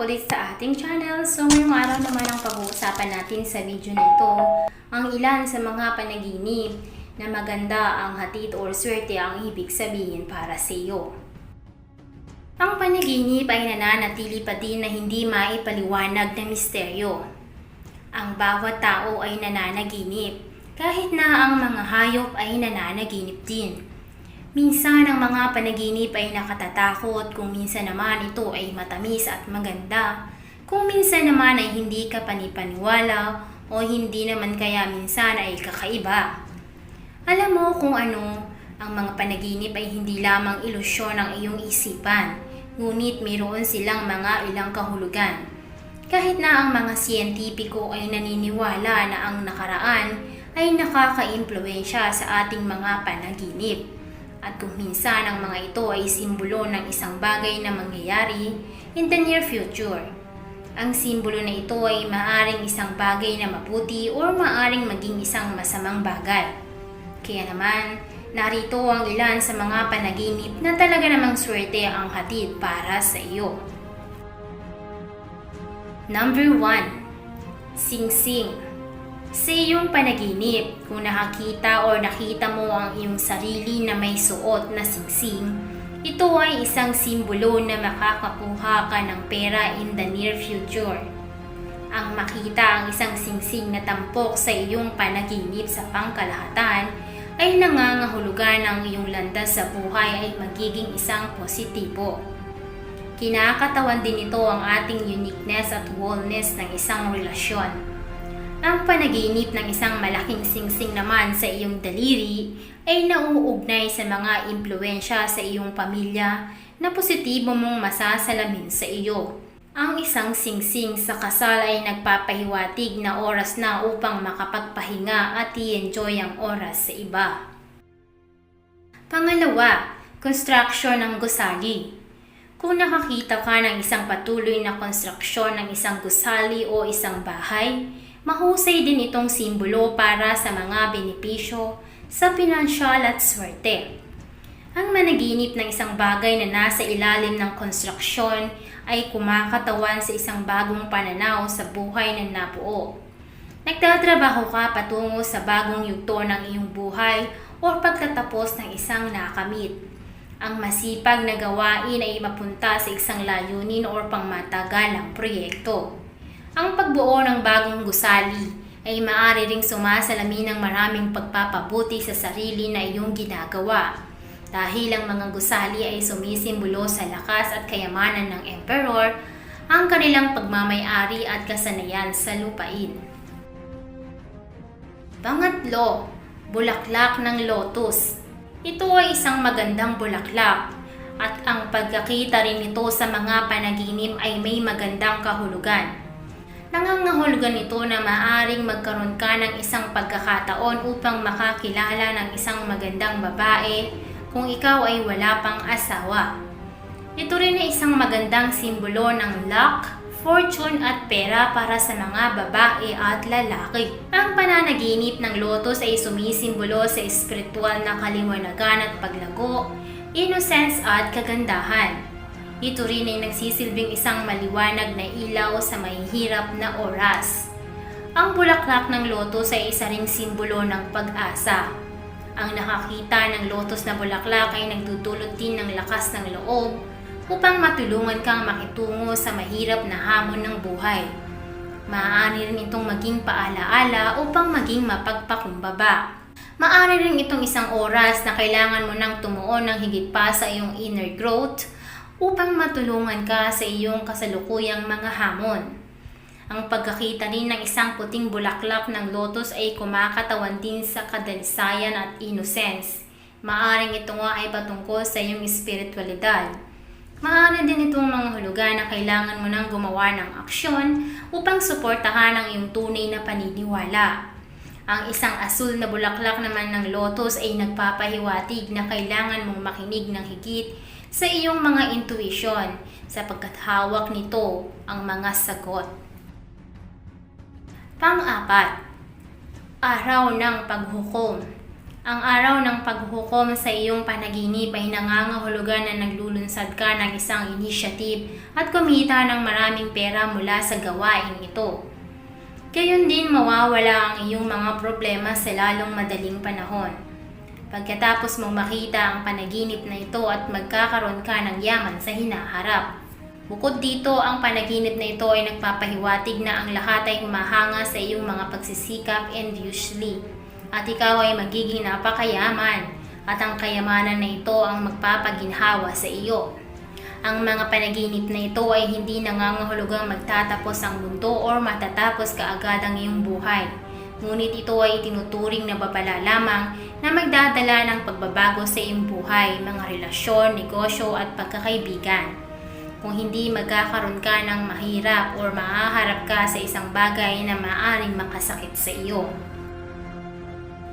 ulit sa ating channel. So ngayong araw naman ang pag-uusapan natin sa video nito ang ilan sa mga panaginip na maganda ang hatid or swerte ang ibig sabihin para sa iyo. Ang panaginip ay nananatili pa din na hindi maipaliwanag na misteryo. Ang bawat tao ay nananaginip, kahit na ang mga hayop ay nananaginip din. Minsan ang mga panaginip ay nakatatakot, kung minsan naman ito ay matamis at maganda. Kung minsan naman ay hindi ka panipaniwala o hindi naman kaya minsan ay kakaiba. Alam mo kung ano, ang mga panaginip ay hindi lamang ilusyon ng iyong isipan, ngunit mayroon silang mga ilang kahulugan. Kahit na ang mga siyentipiko ay naniniwala na ang nakaraan ay nakaka-impluwensya sa ating mga panaginip. At kung minsan ang mga ito ay simbolo ng isang bagay na mangyayari in the near future. Ang simbolo na ito ay maaring isang bagay na mabuti o maaring maging isang masamang bagay. Kaya naman, narito ang ilan sa mga panaginip na talaga namang swerte ang hatid para sa iyo. Number 1. Singsing. Sa iyong panaginip, kung nakakita o nakita mo ang iyong sarili na may suot na singsing, ito ay isang simbolo na makakakuha ka ng pera in the near future. Ang makita ang isang singsing na tampok sa iyong panaginip sa pangkalahatan ay nangangahulugan ng iyong landas sa buhay ay magiging isang positibo. Kinakatawan din ito ang ating uniqueness at wholeness ng isang relasyon. Ang panaginip ng isang malaking singsing naman sa iyong daliri ay nauugnay sa mga impluwensya sa iyong pamilya na positibo mong masasalamin sa iyo. Ang isang singsing sa kasal ay nagpapahiwatig na oras na upang makapagpahinga at i-enjoy ang oras sa iba. Pangalawa, construction ng gusali. Kung nakakita ka ng isang patuloy na konstruksyon ng isang gusali o isang bahay, mahusay din itong simbolo para sa mga benepisyo sa pinansyal at swerte. Ang managinip ng isang bagay na nasa ilalim ng konstruksyon ay kumakatawan sa isang bagong pananaw sa buhay na nabuo. Nagtatrabaho ka patungo sa bagong yugto ng iyong buhay o pagtatapos ng isang nakamit. Ang masipag na gawain ay mapunta sa isang layunin o pangmatagalang proyekto. Ang pagbuo ng bagong gusali ay maaari ring sumasalamin ng maraming pagpapabuti sa sarili na iyong ginagawa. Dahil ang mga gusali ay sumisimbolo sa lakas at kayamanan ng emperor, ang kanilang pagmamay-ari at kasanayan sa lupain. Pangatlo, bulaklak ng lotus. Ito ay isang magandang bulaklak at ang pagkakita rin nito sa mga panaginip ay may magandang kahulugan. Nangangahulugan ito na maaring magkaroon ka ng isang pagkakataon upang makakilala ng isang magandang babae kung ikaw ay wala pang asawa. Ito rin ay isang magandang simbolo ng luck, fortune at pera para sa mga babae at lalaki. Ang pananaginip ng lotus ay sumisimbolo sa espiritual na kaliwanagan at paglago, innocence at kagandahan. Ito rin ay nagsisilbing isang maliwanag na ilaw sa mahihirap na oras. Ang bulaklak ng lotus ay isa ring simbolo ng pag-asa. Ang nakakita ng lotus na bulaklak ay nagdudulot din ng lakas ng loob upang matulungan kang makitungo sa mahirap na hamon ng buhay. Maaari rin itong maging paalaala upang maging mapagpakumbaba. Maaari rin itong isang oras na kailangan mo nang tumuon ng higit pa sa iyong inner growth upang matulungan ka sa iyong kasalukuyang mga hamon. Ang pagkakita rin ng isang puting bulaklak ng lotus ay kumakatawan din sa kadalisayan at innocence. Maaring ito nga ay patungkol sa iyong espiritualidad. Maaari din itong mga hulugan na kailangan mo nang gumawa ng aksyon upang suportahan ang iyong tunay na paniniwala. Ang isang asul na bulaklak naman ng lotus ay nagpapahiwatig na kailangan mong makinig ng higit sa iyong mga intuition sapagkat hawak nito ang mga sagot. Pang-apat, araw ng paghukom. Ang araw ng paghuhukom sa iyong panaginip ay nangangahulugan na naglulunsad ka ng isang initiative at kumita ng maraming pera mula sa gawain ito. Gayon din mawawala ang iyong mga problema sa lalong madaling panahon. Pagkatapos mong makita ang panaginip na ito at magkakaroon ka ng yaman sa hinaharap. Bukod dito, ang panaginip na ito ay nagpapahiwatig na ang lahat ay humahanga sa iyong mga pagsisikap and usually. At ikaw ay magiging napakayaman at ang kayamanan na ito ang magpapaginhawa sa iyo. Ang mga panaginip na ito ay hindi nangangahulugang magtatapos ang mundo o matatapos kaagad ang iyong buhay. Ngunit ito ay tinuturing na babala lamang na magdadala ng pagbabago sa iyong buhay, mga relasyon, negosyo at pagkakaibigan. Kung hindi magkakaroon ka ng mahirap o maaharap ka sa isang bagay na maaaring makasakit sa iyo.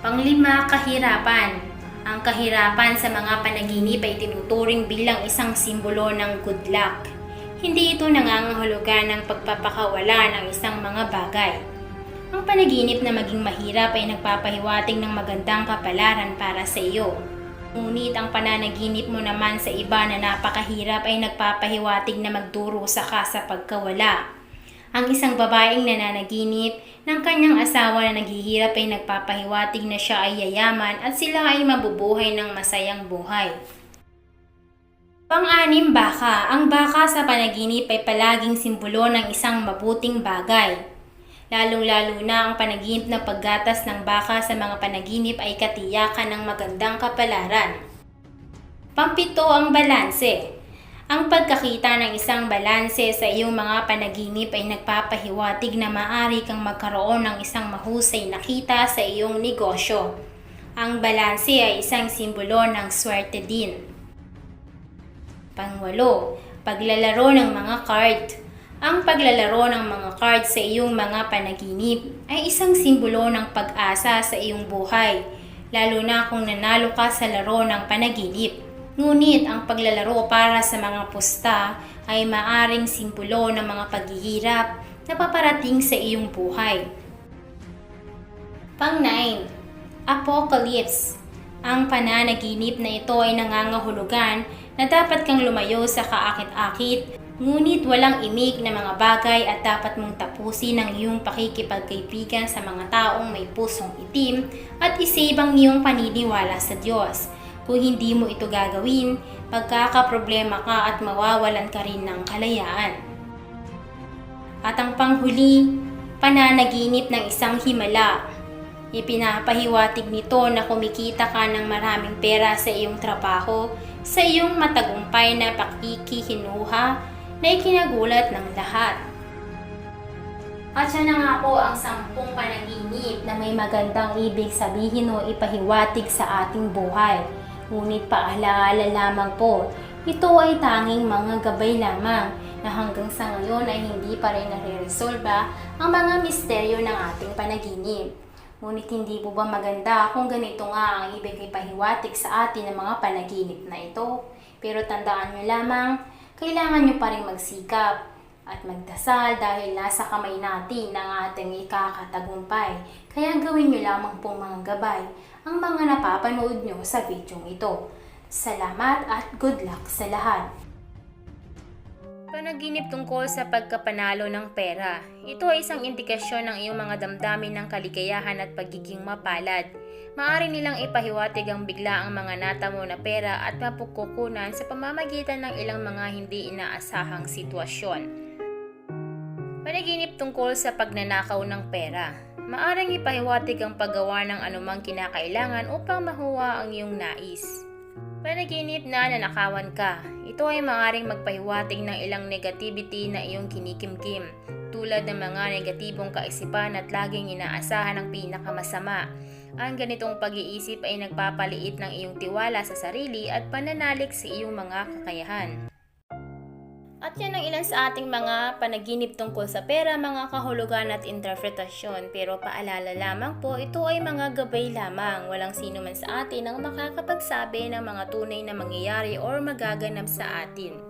Panglima, kahirapan. Ang kahirapan sa mga panaginip ay tinuturing bilang isang simbolo ng good luck. Hindi ito nangangahulugan ng pagpapakawala ng isang mga bagay. Ang panaginip na maging mahirap ay nagpapahiwatig ng magandang kapalaran para sa iyo. Ngunit ang pananaginip mo naman sa iba na napakahirap ay nagpapahiwatig na magdurusa ka sa pagkawala. Ang isang babaeng nananaginip ng kanyang asawa na naghihirap ay nagpapahiwatig na siya ay yayaman at sila ay mabubuhay ng masayang buhay. Pang-anim, baka. Ang baka sa panaginip ay palaging simbolo ng isang mabuting bagay. Lalong-lalo na ang panaginip na paggatas ng baka sa mga panaginip ay katiyakan ng magandang kapalaran. Pang-pito, ang balanse. Ang pagkakita ng isang balanse sa iyong mga panaginip ay nagpapahiwatig na maaari kang magkaroon ng isang mahusay na kita sa iyong negosyo. Ang balanse ay isang simbolo ng swerte din. Pangwalo, paglalaro ng mga card. Ang paglalaro ng mga card sa iyong mga panaginip ay isang simbolo ng pag-asa sa iyong buhay, lalo na kung nanalo ka sa laro ng panaginip. Ngunit ang paglalaro para sa mga pusta ay maaring simbolo ng mga paghihirap na paparating sa iyong buhay. Pang-9, Apocalypse. Ang pananaginip na ito ay nangangahulugan na dapat kang lumayo sa kaakit-akit, ngunit walang imik na mga bagay at dapat mong tapusin ang iyong pakikipagkaibigan sa mga taong may pusong itim at isave ang iyong paniniwala sa Diyos. Kung hindi mo ito gagawin, pagkakaproblema ka at mawawalan ka rin ng kalayaan. At ang panghuli, pananaginip ng isang himala. Ipinapahiwatig nito na kumikita ka ng maraming pera sa iyong trabaho, sa iyong matagumpay na pakikihinuha na ikinagulat ng lahat. At siya na nga po ang 10 panaginip na may magandang ibig sabihin o ipahiwatig sa ating buhay. Ngunit paalaala lamang po, ito ay tanging mga gabay lamang na hanggang sa ngayon ay hindi pa rin nare-resolba ang mga misteryo ng ating panaginip. Ngunit hindi po ba maganda kung ganito nga ang ibig ipahiwatig sa atin ng mga panaginip na ito? Pero tandaan nyo lamang, kailangan nyo pa rin magsikap at magdasal dahil nasa kamay natin ang ating ikakatagumpay. Kaya gawin nyo lamang pong mga gabay ang mga napapanood nyo sa videong ito. Salamat at good luck sa lahat! Panaginip tungkol sa pagkapanalo ng pera. Ito ay isang indikasyon ng iyong mga damdamin ng kaligayahan at pagiging mapalad. Maaari nilang ipahiwatig ang bigla ang mga natamo na pera at mapagkukunan sa pamamagitan ng ilang mga hindi inaasahang sitwasyon. Panaginip tungkol sa pagnanakaw ng pera. Maaring ipahiwatig ang paggawa ng anumang kinakailangan upang mahuwa ang iyong nais. Panaginip na nanakawan ka. Ito ay maaaring magpahiwatig ng ilang negativity na iyong kinikimkim, tulad ng mga negatibong kaisipan at laging inaasahan ang pinakamasama. Ang ganitong pag-iisip ay nagpapaliit ng iyong tiwala sa sarili at pananalik sa iyong mga kakayahan. At yan ang ilan sa ating mga panaginip tungkol sa pera, mga kahulugan at interpretasyon. Pero paalala lamang po, ito ay mga gabay lamang. Walang sino man sa atin ang makakapagsabi ng mga tunay na mangyayari o magaganap sa atin.